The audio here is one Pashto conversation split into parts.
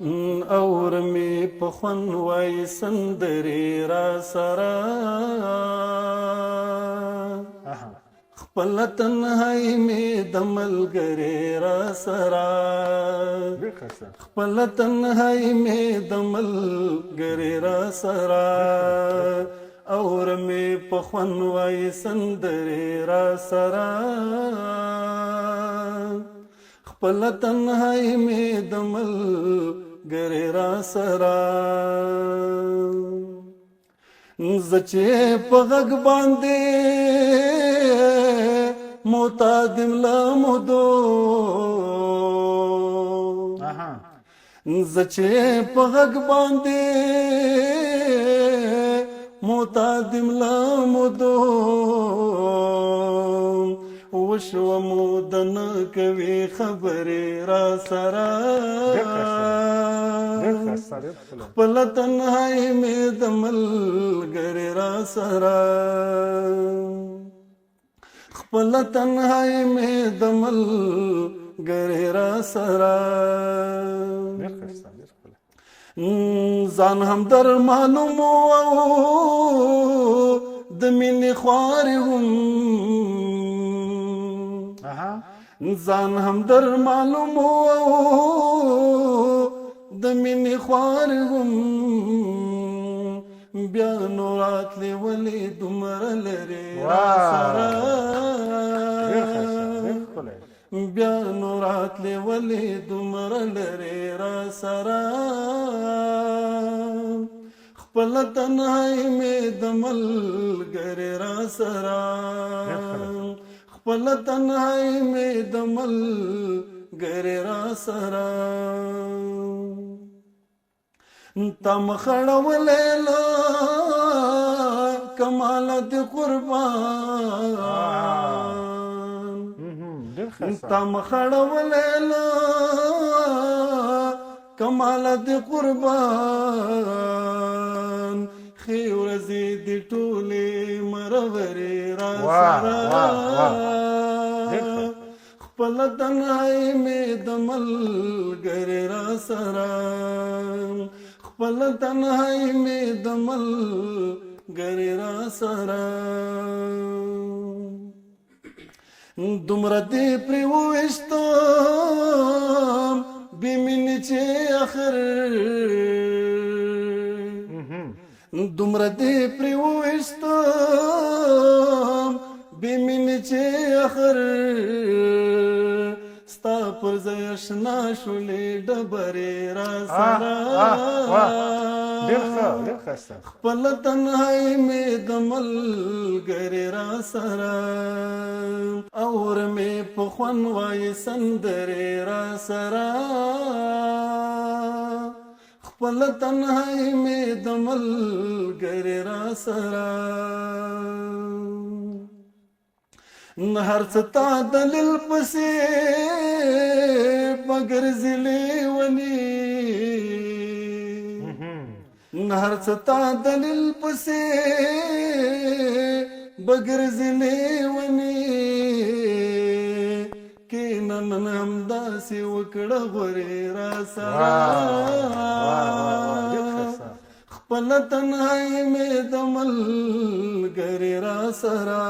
اور می په خوند وای سندرې را سره خپل تنهایی می د ملګرې را سره خپل تنهایی می د ملګرې را سره اور می په خوند وای سندرې را سره خپل تنهایی می د ملګرې را سره زه چې په غږ باندې معتاد یم له مودو زه چې په غږ باندې معتاد یم له مودو وشوه موده نه کوي خبرې را سره خپل تنهایی مې د ملګرې را سره خپل تنهایی مې د ملګرې را سره ځان هم در معلوم او د مینې خوارې هم ځان هم در معلوم او د مینې خوارې هم بیا نو راتلې ولې دومره لرې را سره بیا نو راتلې ولې دومره لرې را سره خپل تنهایی مې د ملګرې را سره خپل تنهایی مې د ملګرې را سره تا مخړولې له کمال دې قربان تا مخړولې له کمال دې قربان خې ورځې دې ټولې مرورې را سره خپل تنهایی مې د ملګرې را سره خپل تنهایی مې د ملګرې را سره دومره دې پرې وویشتم بې مینې چې اخر دومره دې پرې وویشتم بې مینې چې اخر ستا پر ځای اشنا شولې ډبرې را سره خپل تنهایی مې د ملګرې را سره اور مې په خوند وای سندرې را سره خپل تنهایی مې د ملګرې را سره هر څه تا دلیل پسې بګرځي لیونی هر څه تا دلیل پسې بګرځي لیونی کینه نن همداسې وکړه غورې را سره خپل تنهایی مې د ملګرې را سره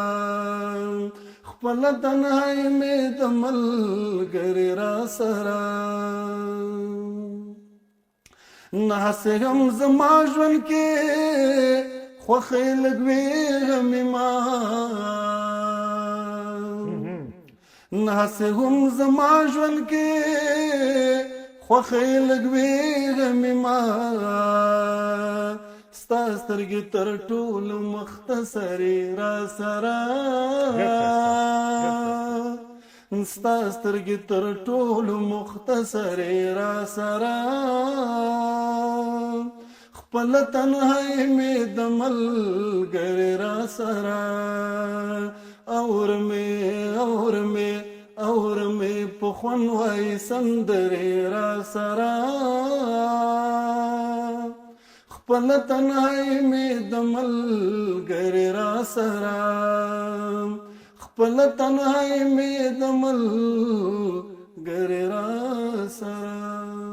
خپل تنهایی مې د ملګرې را سره نه هسې هم زما ژوند کې خوښۍ لږ وي غمې ما نه هسې هم زما ژوند کې خوښۍ لږ وي غمې ما ستا سترګې تر ټولو مختصرې را سره ستا سترګې تر ټولو مختصرې را سره خپل تنهایی مې د ملګرې را سره اور مې په خوند وای سندرې را سره خپل تنهایی مې د ملګرې را سره خپل تنهایی مې د ملګرې را سره